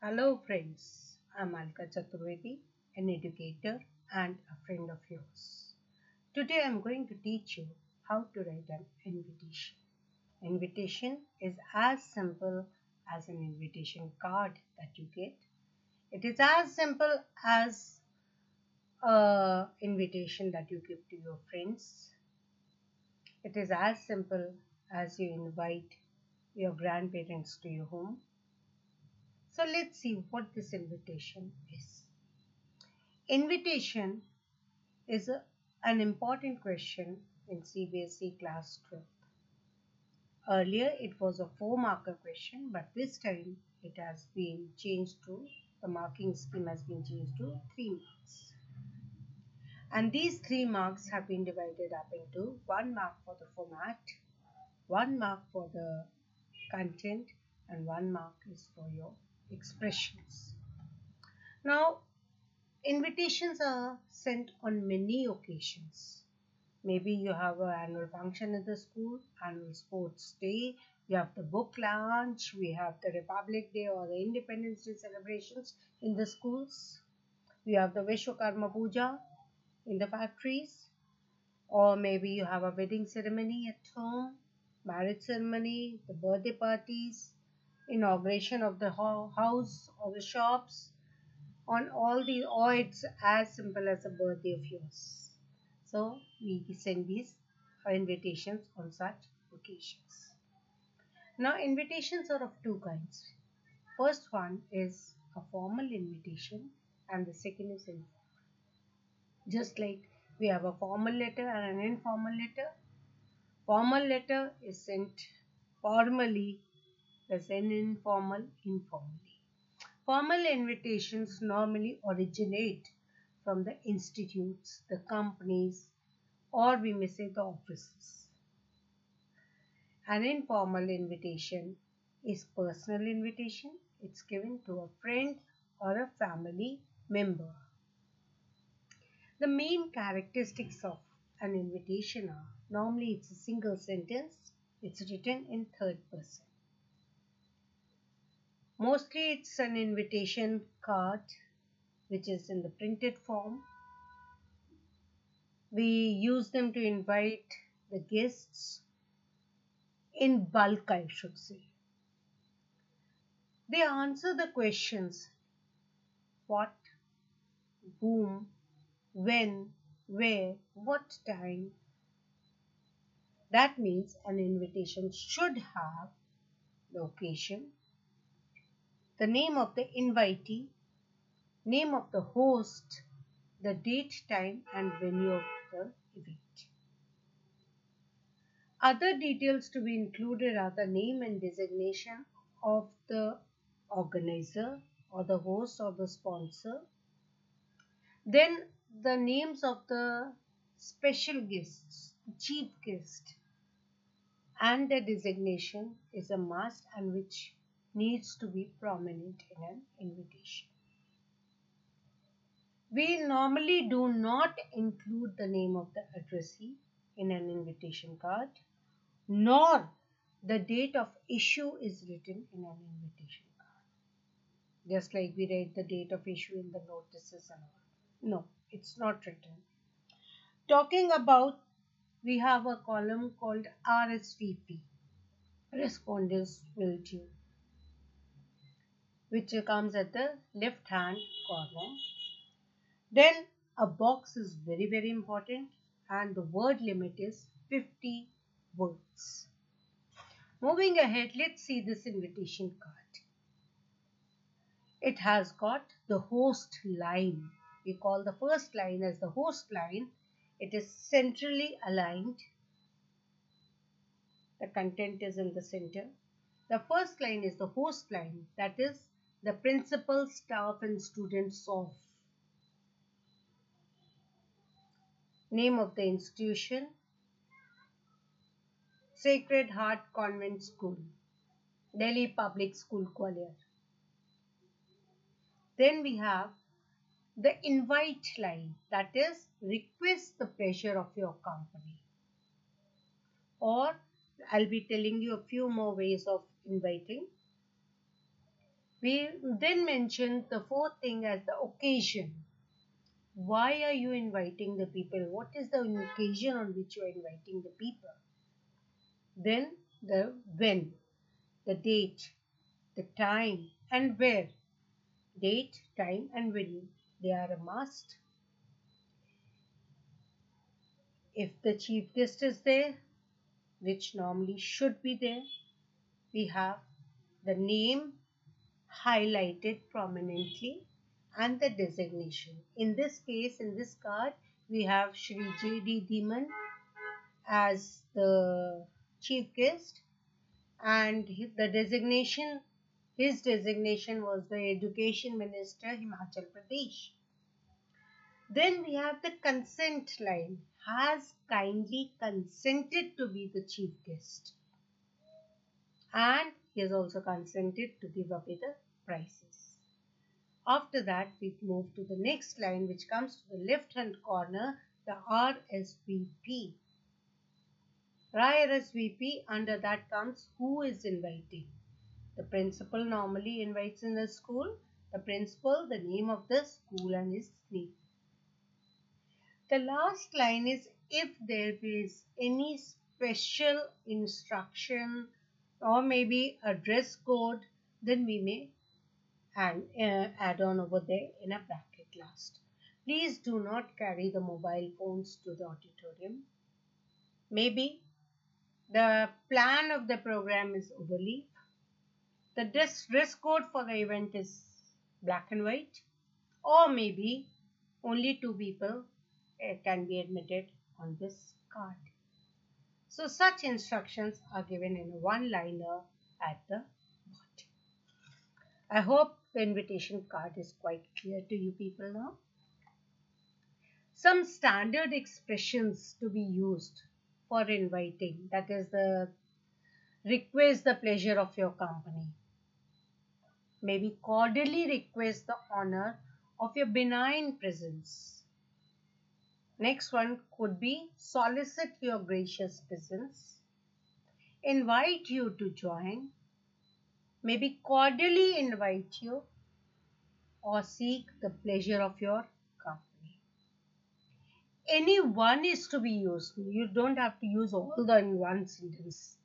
Hello friends, I'm Alka Chaturvedi, an educator and a friend of yours. Today I'm going to teach you how to write an invitation. Invitation is as simple as an invitation card that you get. It is as simple as an invitation that you give to your friends. It is as simple as you invite your grandparents to your home. So let's see what this invitation is. Invitation is an important question in CBSE class 12. Earlier it was a 4-marker question, but this time it has been changed to, the marking scheme has been changed to 3 marks. And these 3 marks have been divided up into 1 mark for the format, 1 mark for the content, and 1 mark is for your expressions. Now, invitations are sent on many occasions. Maybe you have an annual function in the school, annual sports day, you have the book launch, we have the Republic Day or the Independence Day celebrations in the schools. We have the Vishwakarma Puja in the factories, or maybe you have a wedding ceremony at home, marriage ceremony, the birthday parties, inauguration of the house or the shops, on all the, or it's as simple as a birthday of yours. So we send these invitations on such occasions. Now invitations are of two kinds. First one is a formal invitation and the second is informal. Just like we have a formal letter and an informal letter. Formal letter is sent formally, as an informal informally. Formal invitations normally originate from the institutes, the companies, or we may say the offices. An informal invitation is personal invitation. It's given to a friend or a family member. The main characteristics of an invitation are, normally it's a single sentence, it's written in third person. Mostly it's an invitation card which is in the printed form. We use them to invite the guests in bulk, I should say. They answer the questions what, whom, when, where, what time. That means an invitation should have the occasion, the name of the invitee, name of the host, the date, time, and venue of the event. Other details to be included are the name and designation of the organizer or the host or the sponsor. Then the names of the special guests, the chief guest, and their designation is a must and which needs to be prominent in an invitation. We normally do not include the name of the addressee in an invitation card, nor the date of issue is written in an invitation card. Just like we write the date of issue in the notices and all. No, it's not written. Talking about, we have a column called RSVP, Respondents Will Due, which comes at the left hand corner. Then a box is very, very important and the word limit is 50 words. Moving ahead, let's see this invitation card. It has got the host line. We call the first line as the host line. It is centrally aligned. The content is in the center. The first line is the host line, that is the principal, staff and students of. Name of the institution, Sacred Heart Convent School, Delhi Public School, Gwalior. Then we have the invite line, that is request the pleasure of your company. Or I'll be telling you a few more ways of inviting. We then mentioned the fourth thing as the occasion. Why are you inviting the people? What is the occasion on which you are inviting the people? Then the when, the date, the time, and where. Date, time, and venue. They are a must. If the chief guest is there, which normally should be there, we have the name highlighted prominently and the designation. In this case, in this card, we have Shri J.D. Dhiman as the chief guest, and the designation, his designation was the Education Minister, Himachal Pradesh. Then we have the consent line, has kindly consented to be the chief guest, and he has also consented to give away the prizes. After that, we move to the next line, which comes to the left hand corner, the RSVP. RSVP, under that comes who is inviting. The principal normally invites in the school, the principal, the name of the school, and his name. The last line is if there is any special instruction or maybe a dress code, then we may add on over there in a bracket last. Please do not carry the mobile phones to the auditorium. Maybe the plan of the program is overleaf. The dress code for the event is black and white, or maybe only 2 people can be admitted on this card. So such instructions are given in a one-liner at the bottom. I hope the invitation card is quite clear to you people now. Some standard expressions to be used for inviting, that is the request the pleasure of your company. Maybe cordially request the honor of your benign presence. Next one could be solicit your gracious presence, invite you to join, maybe cordially invite you, or seek the pleasure of your company. Any one is to be used. You don't have to use all the in one sentence.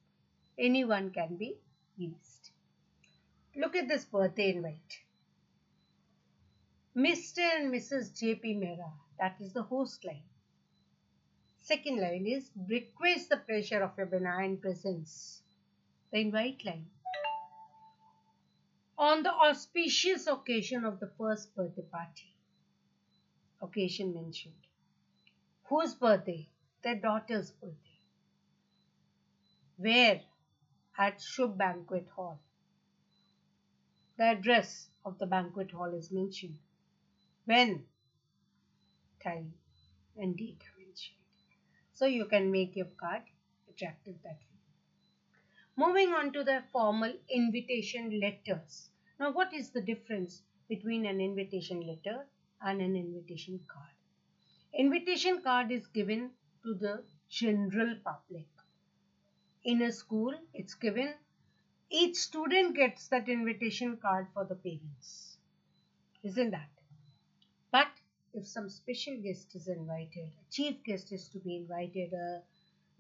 Any one can be used. Look at this birthday invite. Mr. and Mrs. J.P. Mehra, that is the host line. Second line is request the pleasure of your benign presence, the invite line. On the auspicious occasion of the first birthday party, occasion mentioned. Whose birthday? Their daughter's birthday. Where? At Shubh Banquet Hall. The address of the banquet hall is mentioned. When? Time and date are mentioned. So you can make your card attractive that way. Moving on to the formal invitation letters. Now, what is the difference between an invitation letter and an invitation card? Invitation card is given to the general public. In a school, it's given. Each student gets that invitation card for the parents. Isn't that? But if some special guest is invited, a chief guest is to be invited, a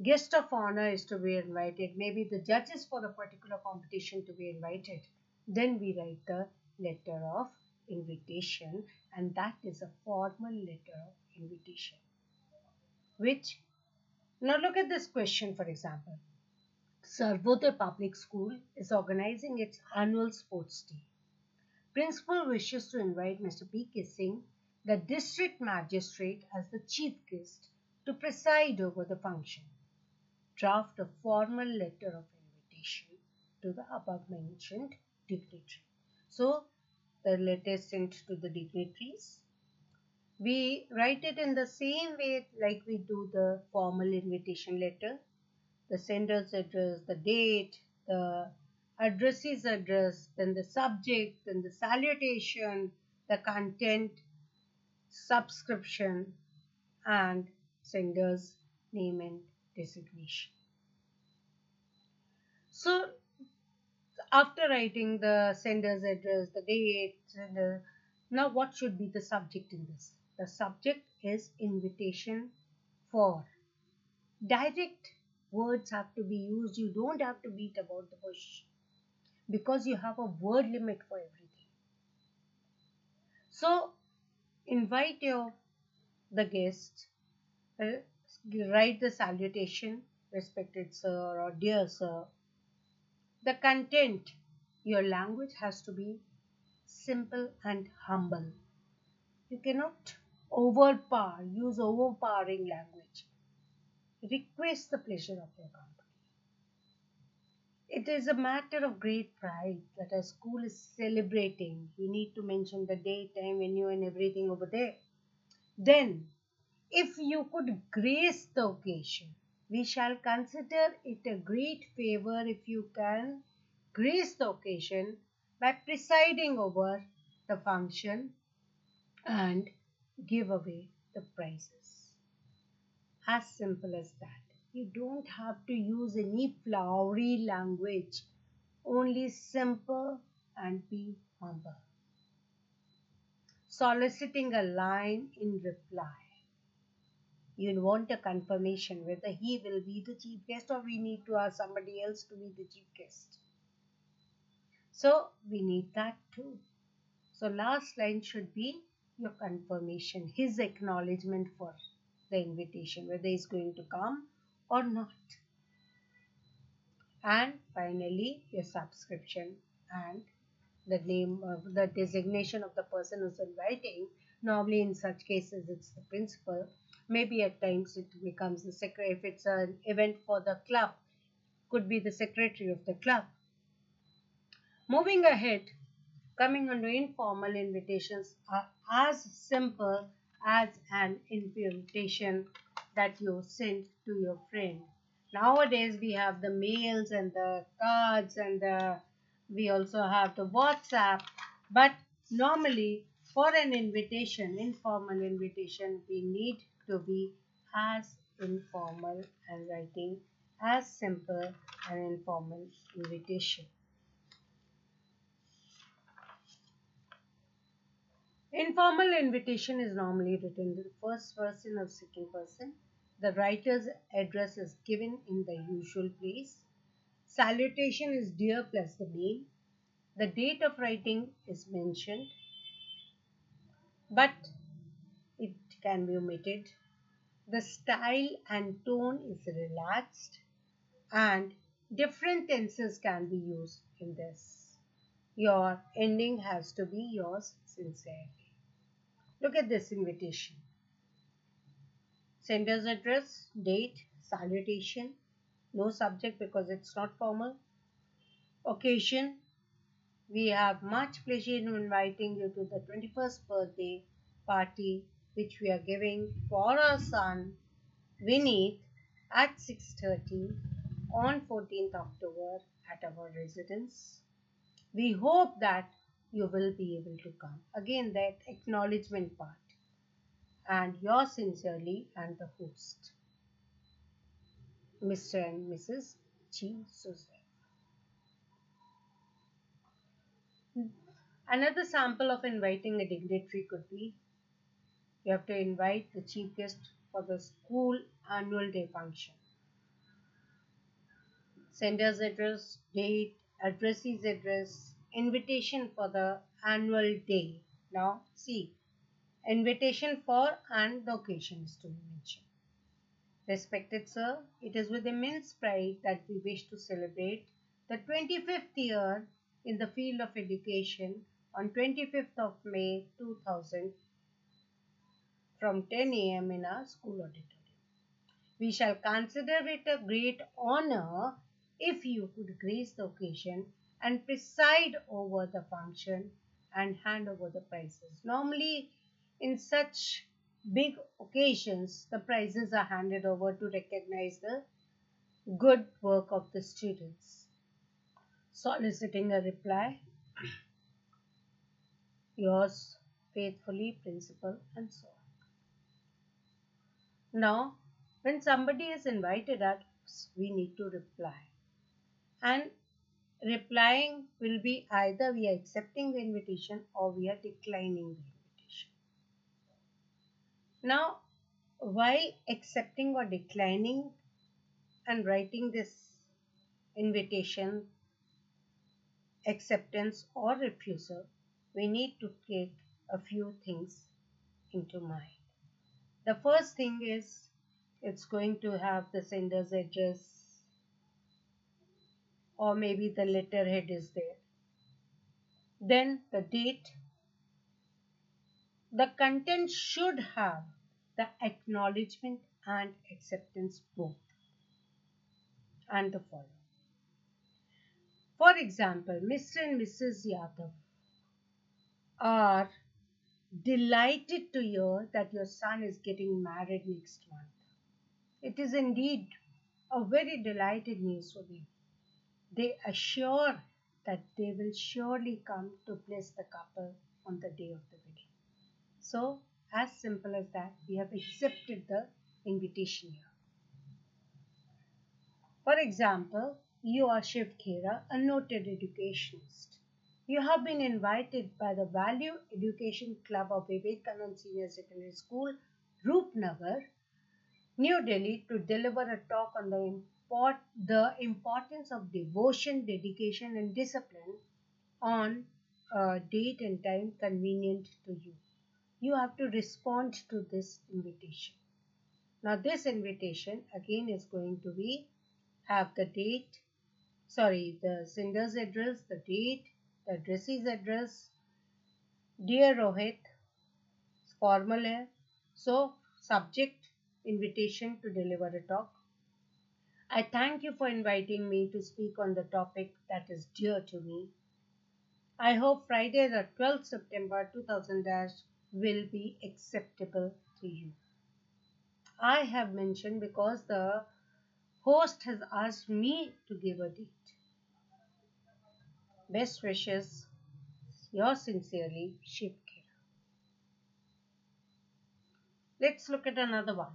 guest of honor is to be invited, maybe the judges for a particular competition to be invited, then we write the letter of invitation, and that is a formal letter of invitation. Which, now look at this question for example. Sarvodaya Public School is organizing its annual sports day. Principal wishes to invite Mr. P.K. Singh, the district magistrate, as the chief guest to preside over the function. Draft a formal letter of invitation to the above mentioned dignitary. So, the letter is sent to the dignitaries. We write it in the same way like we do the formal invitation letter. The sender's address, the date, the addressee's address, then the subject, then the salutation, the content, subscription, and sender's name and designation. So, After writing the sender's address, the date, sender, now what should be the subject in this? The subject is invitation for. Direct words have to be used. You don't have to beat about the bush because you have a word limit for everything. So invite the guest, uh, write the salutation, respected sir or dear sir. The content, your language has to be simple and humble. You cannot use overpowering language. Request the pleasure of your company. It is a matter of great pride that a school is celebrating. You need to mention the date, time, venue, and everything over there. Then, if you could grace the occasion, we shall consider it a great favor if you can grace the occasion by presiding over the function and give away the prizes. As simple as that. You don't have to use any flowery language, only simple and be humble. Soliciting a line in reply. You want a confirmation whether he will be the chief guest or we need to ask somebody else to be the chief guest. So we need that too. So last line should be your confirmation, his acknowledgement for the invitation, whether he's going to come or not. And finally, your subscription and the name of the designation of the person who's inviting. Normally, in such cases, it's the principal. Maybe at times it becomes the secretary. If it's an event for the club, could be the secretary of the club. Moving ahead, coming on to informal invitations are as simple as an invitation that you send to your friend. Nowadays we have the mails and the cards and we also have the WhatsApp. But normally for an invitation, informal invitation, we need to be as informal and writing as simple an informal invitation. Informal invitation is normally written in the first person or second person. The writer's address is given in the usual place. Salutation is dear plus the name. The date of writing is mentioned, but it can be omitted. The style and tone is relaxed, and different tenses can be used in this. Your ending has to be yours sincerely. Look at this invitation. Sender's address, date, salutation, no subject because it's not formal. Occasion, we have much pleasure in inviting you to the 21st birthday party which we are giving for our son Vineet at 6:30 on 14th October at our residence. We hope that you will be able to come. Again, that acknowledgement part. And yours sincerely and the host, Mr. and Mrs. G. Susan. Another sample of inviting a dignitary could be you have to invite the chief guest for the school annual day function. Sender's address, date, addressee's address, invitation for the annual day. Now, see, invitation for and the occasion is to be mentioned. Respected sir, it is with immense pride that we wish to celebrate the 25th year in the field of education on 25th of May 2000 from 10 a.m. in our school auditorium. We shall consider it a great honor if you could grace the occasion and preside over the function and hand over the prizes. Normally, in such big occasions, the prizes are handed over to recognize the good work of the students. Soliciting a reply, yours faithfully, principal, and so on. Now, when somebody is invited us, we need to reply. And Replying will be either we are accepting the invitation or we are declining the invitation. Now, while accepting or declining and writing this invitation, acceptance or refusal, we need to take a few things into mind. The first thing is it's going to have the sender's address, or maybe the letterhead is there. Then the date. The content should have the acknowledgement and acceptance both, and the following. For example, Mr. and Mrs. Yadav are delighted to hear that your son is getting married next month. It is indeed a very delighted news for me. They assure that they will surely come to bless the couple on the day of the wedding. So, as simple as that, we have accepted the invitation here. For example, you are Shiv Khera, a noted educationist. You have been invited by the Value Education Club of Vivekanand Senior Secondary School, Roopnagar, New Delhi, to deliver a talk on the importance of devotion, dedication, and discipline on a date and time convenient to you. You have to respond to this invitation. Now, this invitation again is going to be have the date, the sender's address, the date, the addressee's address. Dear Rohit, formal है. So, subject, invitation to deliver a talk. I thank you for inviting me to speak on the topic that is dear to me. I hope Friday the 12th September 2000 will be acceptable to you. I have mentioned because the host has asked me to give a date. Best wishes, yours sincerely, Shiv Khera. Let's look at another one.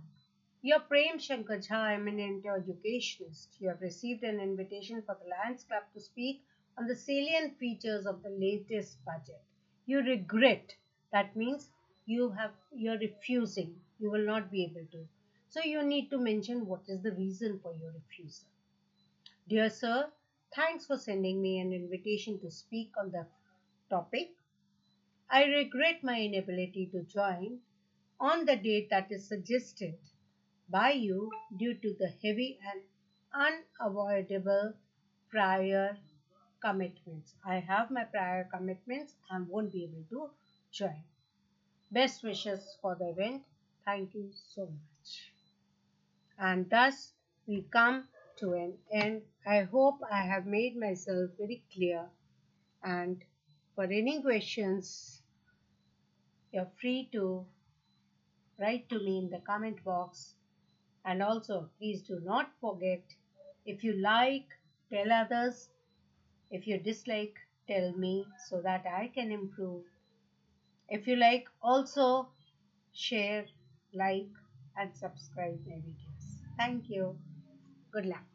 You're Prem Shankar Jha, eminent educationist. You have received an invitation for the Lions Club to speak on the salient features of the latest budget. You regret. That means you're refusing. You will not be able to. So you need to mention what is the reason for your refusal. Dear sir, thanks for sending me an invitation to speak on the topic. I regret my inability to join on the date that is suggested by you due to the heavy and unavoidable prior commitments. I have my prior commitments and won't be able to join. Best wishes for the event. Thank you so much. And thus we come to an end. I hope I have made myself very clear, and for any questions, you're free to write to me in the comment box. And also, please do not forget, if you like, tell others. If you dislike, tell me so that I can improve. If you like, also share, like, and subscribe my videos. Thank you. Good luck.